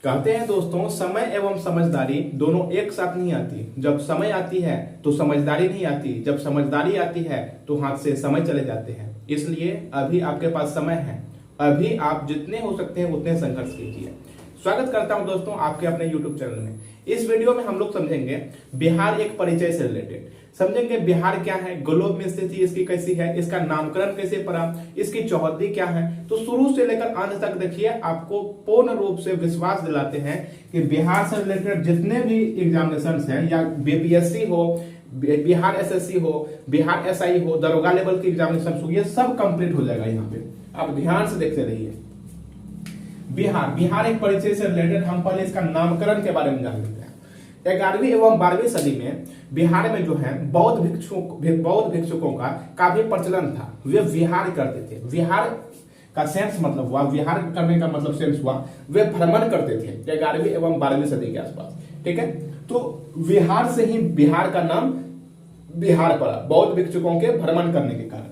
कहते हैं दोस्तों, समय एवं समझदारी दोनों एक साथ नहीं आती। जब समय आती है तो समझदारी नहीं आती, जब समझदारी आती है तो हाथ से समय चले जाते हैं। इसलिए अभी आपके पास समय है, अभी आप जितने हो सकते हैं उतने संघर्ष कीजिए। स्वागत करता हूं दोस्तों आपके अपने YouTube चैनल में। इस वीडियो में हम लोग समझेंगे बिहार एक परिचय से रिलेटेड, समझेंगे बिहार क्या है, ग्लोब में स्थिति इसकी कैसी है, इसका नामकरण कैसे पड़ा, इसकी चौहद्दी क्या है। तो शुरू से लेकर अंत तक देखिए, आपको पूर्ण रूप से विश्वास दिलाते हैं कि बिहार से रिलेटेड जितने भी एग्जामिनेशन हैं, या बीपीएससी हो, बिहार एसएससी हो, बिहार एसआई हो, दरोगा लेवल की एग्जामिनेशन हो, ये सब कंप्लीट हो जाएगा। यहाँ पे आप ध्यान से देखते रहिए। बिहार एक परिचय से रिलेटेड हम पहले इसका नामकरण के बारे में जान लेते हैं। 11वीं एवं 12वीं सदी में बिहार में जो है बौद्ध भिक्षुकों का काफी प्रचलन था। वे विहार करते थे। विहार का सेंस मतलब हुआ, विहार करने का मतलब सेंस हुआ, वे भ्रमण करते थे 11वीं एवं 12वीं सदी के आसपास। ठीक है, तो विहार से ही बिहार का नाम बिहार पड़ा, बौद्ध भिक्षुकों के भ्रमण करने के कारण।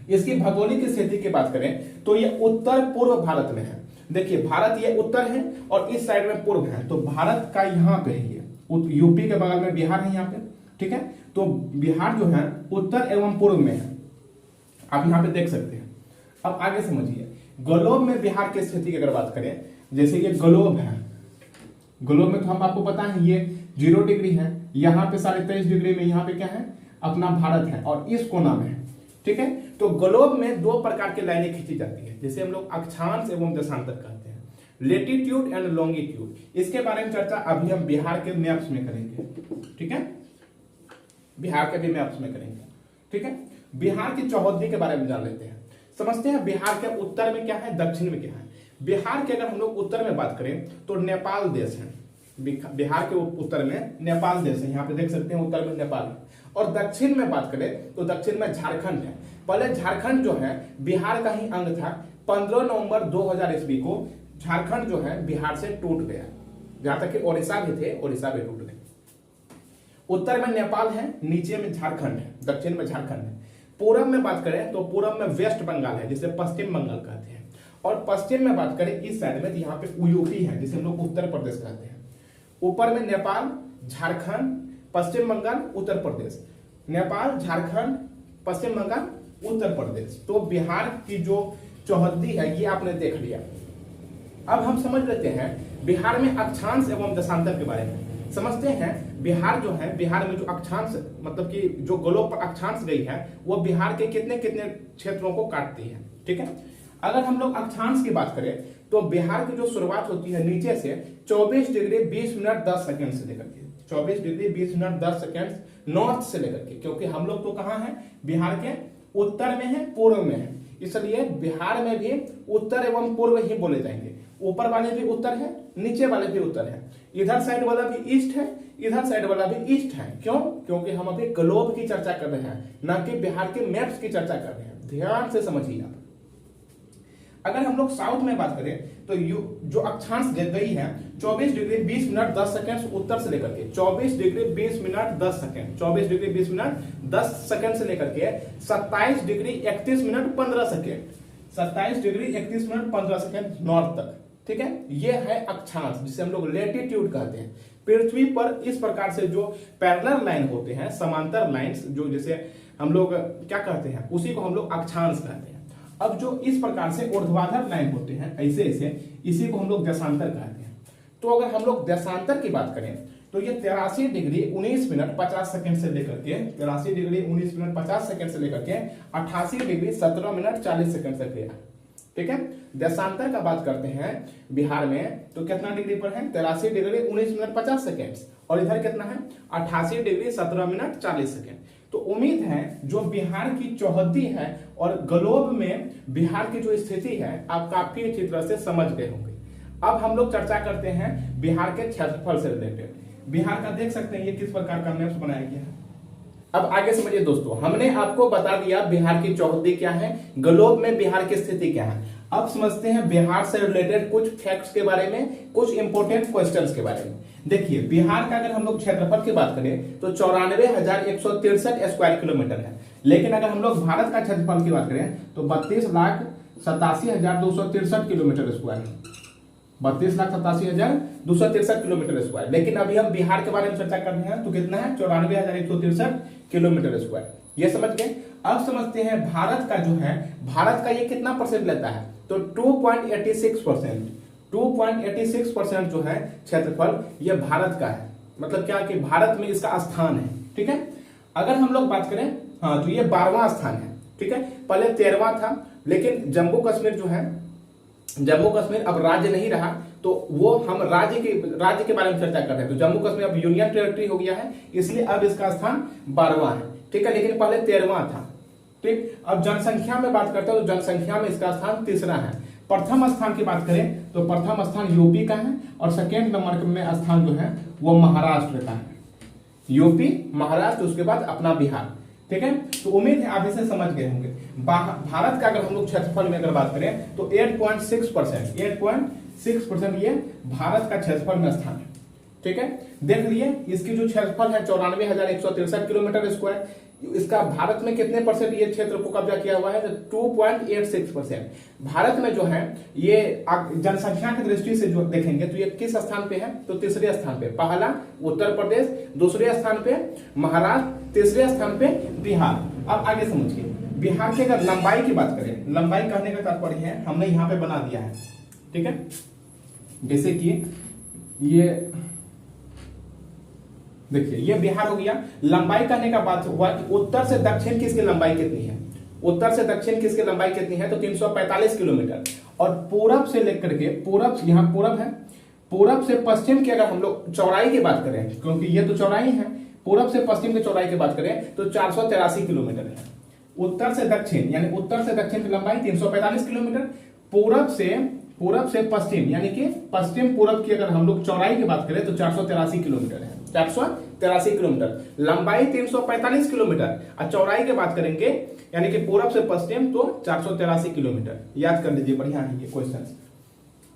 इसकी भौगोलिक स्थिति की बात करें तो ये उत्तर पूर्व भारत में है। देखिए, भारत ये उत्तर है और इस साइड में पूर्व है, तो भारत का यहाँ पे है, ये यूपी के बगल में बिहार है यहाँ पे। ठीक है, तो बिहार जो है उत्तर एवं पूर्व में है, आप यहाँ पे देख सकते हैं। अब आगे समझिए, ग्लोब में बिहार की स्थिति की अगर बात करें, जैसे ये ग्लोब है, ग्लोब में तो हम आपको पता है ये 0 डिग्री है, यहाँ पे 23.5 डिग्री में यहाँ पे क्या है, अपना भारत है और इस कोना में है। ठीक है, तो ग्लोब में 2 प्रकार की लाइनें खींची जाती है, जिसे हम लोग अक्षांश एवं देशांतर कहते हैं, लेटीट्यूड एंड लॉन्गिट्यूड। इसके बारे में चर्चा अभी हम बिहार के मैप्स में करेंगे। ठीक है, बिहार के भी मैप्स में करेंगे। ठीक है, बिहार की चौहद्दी के बारे में जान लेते हैं। समझते हैं बिहार के उत्तर में क्या है, दक्षिण में क्या है। बिहार के अगर हम लोग उत्तर में बात करें तो नेपाल देश है। बिहार के उत्तर में नेपाल देश है, यहाँ पे देख सकते हैं उत्तर में नेपाल है। और दक्षिण में बात करें तो दक्षिण में झारखंड है। पहले झारखंड जो है बिहार का ही अंग था। 15 नवंबर 2000 ईस्वी को झारखंड जो है बिहार से टूट गया, जहां तक कि ओडिशा भी थे, ओडिशा भी टूट गए। उत्तर में नेपाल है, नीचे में झारखंड है, दक्षिण में झारखंड है। पूरब में बात करें तो पूरब में वेस्ट बंगाल है, जिसे पश्चिम बंगाल कहते हैं। और पश्चिम में बात करें इस साइड में, यहाँ पे यूपी है, जिसे हम लोग उत्तर प्रदेश कहते हैं। ऊपर में नेपाल, झारखंड, पश्चिम बंगाल, उत्तर प्रदेश। नेपाल, झारखंड, पश्चिम बंगाल, उत्तर प्रदेश। तो बिहार की जो चौहद्दी है ये आपने देख लिया। अब हम समझ लेते हैं बिहार में अक्षांश एवं देशांतर के बारे में। समझते हैं बिहार जो है, बिहार में जो अक्षांश मतलब कि जो ग्लोब पर अक्षांश गई है वो बिहार के कितने कितने क्षेत्रों को काटती है। ठीक है, अगर हम लोग अक्षांश की बात करें तो बिहार की जो शुरुआत होती है नीचे से 24 डिग्री 20 मिनट 10 सेकंड से लेकर के 24 डिग्री 20 मिनट 10 सेकंड नॉर्थ से लेकर के, क्योंकि हम लोग तो कहाँ हैं, बिहार के उत्तर में है, पूर्व में है, इसलिए बिहार में भी उत्तर एवं पूर्व ही बोले जाएंगे। ऊपर वाले भी उत्तर है, नीचे वाले भी उत्तर है, इधर साइड वाला भी ईस्ट है, इधर साइड वाला भी ईस्ट है। क्यों? क्योंकि हम अभी ग्लोब की चर्चा कर रहे हैं, ना कि बिहार के मैप्स की चर्चा कर रहे हैं। ध्यान से समझिए आप। अगर हम लोग साउथ में बात करें तो जो अक्षांश गई है 24 डिग्री 20 मिनट 10 सेकंड उत्तर से लेकर के 24 degree 20 minute 10 second 24 degree 20 minute 10 second से लेकर के 27 degree 31 minute 15 second 27 degree 31 minute 15 second north तक। ठीक है, ये है अक्षांश, जिसे हम लोग लेटीट्यूड कहते हैं। पृथ्वी पर इस प्रकार से जो पैरेलल लाइन होते हैं, समांतर लाइंस, जो जैसे हम लोग क्या कहते हैं, उसी को हम लोग अक्षांश कहते हैं। अब जो इस प्रकार से ऊर्ध्वाधर लाइन होते हैं ऐसे ऐसे, इसी को हम लोग देशांतर कहते हैं। तो अगर हम लोग देशांतर की बात करें तो ये 83 डिग्री 19 मिनट 50 सेकंड से लेकर के 83 डिग्री 19 मिनट 50 सेकंड से लेकर के 88 डिग्री 17 मिनट 40 सेकंड तक गया। ठीक है, देशांतर का बात करते हैं बिहार में तो कितना डिग्री पर है, 83 डिग्री 19 मिनट 50 सेकंड, और इधर कितना है 88 डिग्री 17 मिनट 40 सेकंड। तो उम्मीद है जो बिहार की चौहद्दी है और ग्लोब में बिहार की जो स्थिति है आप काफी अच्छी तरह से समझ गए होंगे। अब हम लोग चर्चा करते हैं बिहार के क्षेत्रफल से रिलेटेड। बिहार का देख सकते हैं ये किस प्रकार का मैप बनाया गया है। अब आगे समझिए दोस्तों, हमने आपको बता दिया बिहार की चौहद्दी क्या है, ग्लोब में बिहार की स्थिति क्या है। अब समझते हैं बिहार से रिलेटेड कुछ फैक्ट्स के बारे में, कुछ इंपोर्टेंट क्वेश्चंस के बारे में। देखिए, बिहार का अगर हम लोग क्षेत्रफल की बात करें तो 94,163 स्क्वायर किलोमीटर है। लेकिन अगर हम लोग भारत का क्षेत्रफल की बात करें तो 32,87,263 किलोमीटर स्क्वायर है। 32,87,263 किलोमीटर स्क्वायर। लेकिन अभी हम बिहार के बारे में चर्चा कर रहे हैं, तो कितना है 94,163 किलोमीटर स्क्वायर। ये समझ गए। अब समझते हैं भारत का जो है, भारत का ये कितना परसेंट लेता है, तो 2.86%। 2.86% जो है क्षेत्रफल ये भारत का है। मतलब क्या कि भारत में इसका स्थान है। ठीक है, अगर हम लोग बात करें, हाँ, तो ये 12वां स्थान है। ठीक है, पहले 13वां था, लेकिन जम्मू कश्मीर जो है, जम्मू कश्मीर अब राज्य नहीं रहा, तो वो हम राज्य के बारे में चर्चा कर रहे हैं। तो जम्मू कश्मीर अब यूनियन टेरिटरी हो गया है, इसलिए अब इसका स्थान 12वां है। ठीक है, लेकिन पहले 13वां था। ठीक, अब जनसंख्या में बात करते हैं, तो जनसंख्या में इसका स्थान 3रा है। प्रथम स्थान की बात करें तो प्रथम स्थान यूपी का है, और सेकेंड नंबर में स्थान जो है वो महाराष्ट्र का है। यूपी, महाराष्ट्र, उसके बाद अपना बिहार। ठीक है, तो उम्मीद है आप इसे समझ गए होंगे। भारत का अगर हम लोग क्षेत्रफल में अगर बात करें तो 8.6% ये भारत का क्षेत्रफल में स्थान है। ठीक है, देख लिए इसकी जो क्षेत्रफल है 94,163 किलोमीटर स्क्वायर। इसका भारत में कितने परसेंट ये क्षेत्र को कब्जा किया हुआ है, तो 2.86%। भारत में जो है ये जनसंख्या की दृष्टि से जो देखेंगे तो ये किस स्थान पे है, तो 3रे स्थान पे। पहला उत्तर प्रदेश, 2रे स्थान पे महाराष्ट्र, 3रे स्थान पे बिहार। अब आगे समझिए, बिहार की अगर लंबाई की बात करें, लंबाई कहने का तात्पर्य है, हमने यहाँ पे बना दिया है। ठीक है, जैसे कि ये देखिए, ये बिहार हो गया। लंबाई कहने का बात हुआ कि उत्तर से दक्षिण किसकी लंबाई कितनी है, उत्तर से दक्षिण किसकी लंबाई कितनी है, तो 345 किलोमीटर। और पूरब से लेकर के, पूरब, यहाँ पूरब है, पूरब से पश्चिम की अगर हम लोग चौड़ाई की बात करें, क्योंकि ये तो चौड़ाई है, पूरब से पश्चिम की चौड़ाई की बात करें तो 483 किलोमीटर है। उत्तर से दक्षिण, यानी उत्तर से दक्षिण की लंबाई 345 किलोमीटर। पूरब से पश्चिम, यानी कि पश्चिम पूरब की अगर हम लोग चौड़ाई की बात करें तो 483 किलोमीटर है। 483 किलोमीटर, लंबाई 345 किलोमीटर, और चौड़ाई की बात करेंगे यानी कि पूरब से पश्चिम तो 483 किलोमीटर। याद कर लीजिए, बढ़िया है ये क्वेश्चन।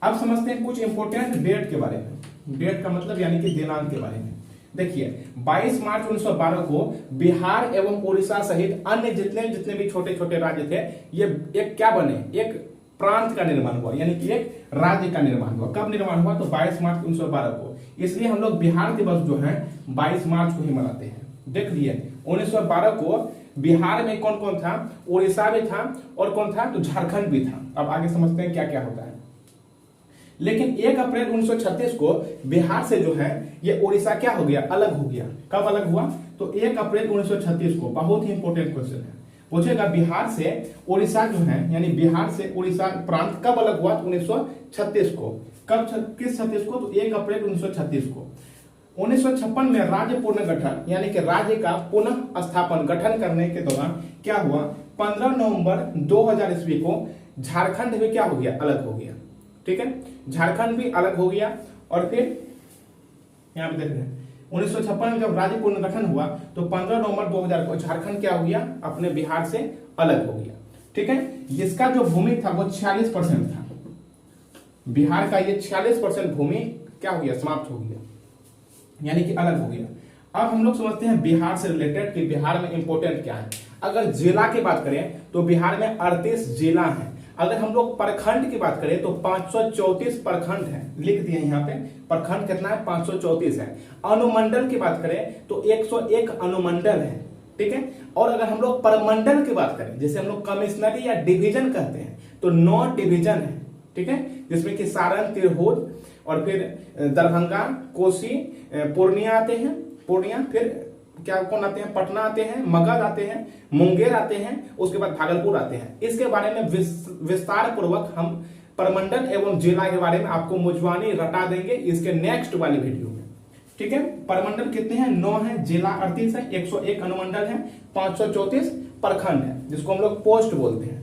अब समझते हैं कुछ इंपोर्टेंट डेट के बारे में। डेट का मतलब यानी कि दिनांक के बारे में। देखिए, 22 मार्च 1912 को बिहार एवं उड़ीसा सहित अन्य जितने भी छोटे छोटे राज्य थे, ये एक क्या बने, एक प्रांत का निर्माण हुआ, यानी कि एक राज्य का निर्माण हुआ। कब निर्माण हुआ, तो 22 मार्च 1912 को। इसलिए हम लोग बिहार दिवस जो है 22 मार्च को ही मनाते हैं। देख लिए, 1912 को बिहार में कौन कौन था, उड़ीसा भी था, और कौन था, तो झारखंड भी था। अब आगे समझते हैं क्या क्या होता है। लेकिन 1 अप्रैल 1936 को बिहार से जो है ये उड़ीसा क्या हो गया, अलग हो गया। कब अलग हुआ, तो 1 अप्रैल 1936 को। बहुत ही इंपॉर्टेंट क्वेश्चन है, पूछेगा बिहार से उड़ीसा जो है, यानी बिहार से उड़ीसा प्रांत कब अलग हुआ, 1936 को। कब, किस 36 को, तो 1 अप्रैल 1936 को। 1956 में राज्य पुनर्गठन, यानी कि राज्य का पुनः स्थापन गठन करने के दौरान क्या हुआ, 15 नवंबर 2000 ईस्वी को झारखंड भी क्या हो गया, अलग हो गया। ठीक है, झारखंड भी अलग हो गया। और फिर यहां पे देख रहे हैं 1956 में जब राज्य पुनर्गठन हुआ तो 15 नवंबर 2000 को झारखंड क्या हो गया, अपने बिहार से अलग हो गया। ठीक है, इसका जो भूमि था वो 46% था। बिहार का ये 46% भूमि क्या हो गया, समाप्त हो गया, यानी कि अलग हो गया। अब हम लोग समझते हैं बिहार से रिलेटेड कि बिहार में इंपोर्टेंट क्या है। अगर जिला की बात करें तो बिहार में 38 जिला है। अगर हम लोग प्रखंड की बात करें तो 534 प्रखंड है, लिख दिए यहाँ पे। प्रखंड कितना है, 534 है। अनुमंडल की बात करें तो 101 अनुमंडल है। ठीक है, और अगर हम लोग परमंडल की बात करें, जैसे हम लोग कमिश्नरी या डिवीजन कहते हैं, तो 9 डिवीजन है। ठीक है, जिसमें कि सारण, तिरहुत, और फिर दरभंगा, कोसी, पूर्णिया आते हैं, पूर्णिया, फिर क्या कौन आते हैं, पटना आते हैं, मगध आते हैं, मुंगेर आते हैं, उसके बाद भागलपुर आते हैं। इसके बारे में विस्तार पूर्वक हम परमंडल एवं जिला के बारे में आपको मुझवानी रटा देंगे इसके नेक्स्ट वाली वीडियो में। ठीक है, परमंडल कितने हैं, 9 है, जिला 38 है, 101 अनुमंडल है, 534 प्रखंड है, जिसको हम लोग पोस्ट बोलते हैं।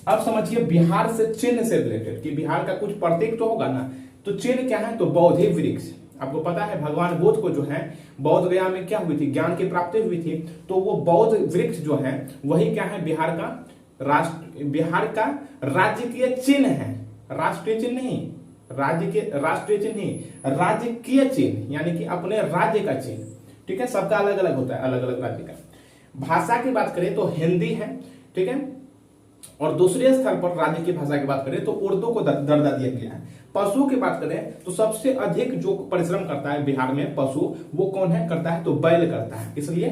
अब समझिए बिहार से चिन्ह से रिलेटेड कि बिहार का कुछ प्रतीक तो होगा ना, तो चिन्ह क्या है, तो बौद्धि वृक्ष। आपको पता है भगवान बुद्ध को जो है बौद्ध गया में क्या हुई थी, ज्ञान की प्राप्ति हुई थी, तो वो बौद्ध वृक्ष जो है वही क्या है, बिहार का राजकीय चिन्ह है। राष्ट्रीय चिन्ह नहीं, राष्ट्रीय चिन्ह नहीं, राजकीय चिन्ह, यानी कि अपने राज्य का चिन्ह। ठीक है, सबका अलग अलग होता है, अलग अलग राज्य का। भाषा की बात करें तो हिंदी है। ठीक है, और दूसरे स्थल पर राज्य की भाषा की बात करें तो उर्दू को दर्जा दिया गया है। पशु की बात करें तो सबसे अधिक जो परिश्रम करता है बिहार में पशु, वो कौन है करता है, तो बैल करता है। इसलिए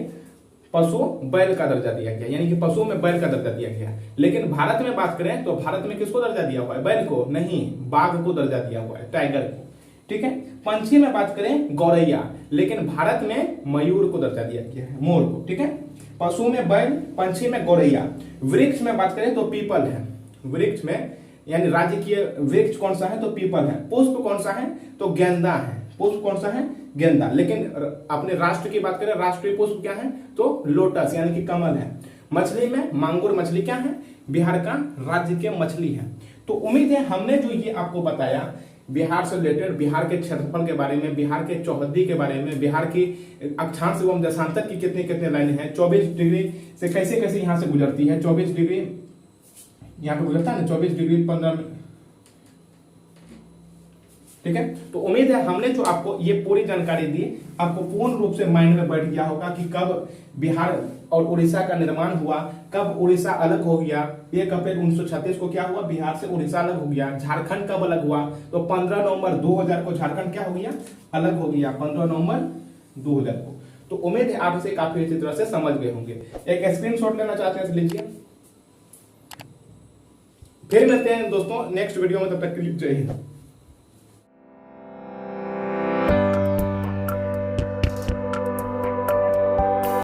पशु बैल का दर्जा दिया गया, यानी कि पशु में बैल का दर्जा दिया गया। लेकिन भारत में बात करें तो भारत में किसको दर्जा दिया हुआ है, बैल को नहीं, बाघ को दर्जा दिया हुआ है, टाइगर को। ठीक है। पंछी में बात करें गौरैया, लेकिन भारत में मयूर को दर्जा दिया गया है, मोर को। ठीक है। पशु में बैल, पंछी में गौरैया। वृक्ष में बात करें तो पीपल है, वृक्ष में यानी राजकीय वृक्ष कौन सा है, तो पीपल है। पुष्प कौन सा है, तो गेंदा है, पुष्प कौन सा है, गेंदा। लेकिन अपने राष्ट्र की बात करें, राष्ट्रीय पुष्प क्या है, तो लोटस यानी कि कमल है। मछली में मांगुर मछली क्या है, बिहार का राज्य की मछली है। तो उम्मीद है हमने जो ये आपको बताया बिहार से रिलेटेड, बिहार के क्षेत्रफल के बारे में, बिहार के चौहद्दी के बारे में, बिहार की अक्षांश एवं दशांतर की कितने कितने लाइन है, 24 डिग्री से कैसे कैसे यहां से गुजरती है, 24 डिग्री यहां पे गुजरता है ना, 24 डिग्री 15। ठीक है। तो उम्मीद है हमने जो आपको ये पूरी जानकारी दी आपको पूर्ण रूप से माइंड में बैठ गया होगा कि कब बिहार और उड़ीसा का निर्माण हुआ, कब उड़ीसा अलग हो गया, 1 अप्रैल 1936 को क्या हुआ, बिहार से उड़ीसा अलग हो गया। झारखंड कब अलग हुआ, तो 15 नवंबर 2000 को झारखंड क्या हो गया, अलग हो गया, 15 नवंबर 2000 को। तो उम्मीद है आप इसे काफी अच्छी तरह से समझ गए होंगे। एक स्क्रीनशॉट लेना चाहते हैं, लीजिए। फिर मिलते हैं दोस्तों नेक्स्ट वीडियो में, तब तक के लिए जय हिंद।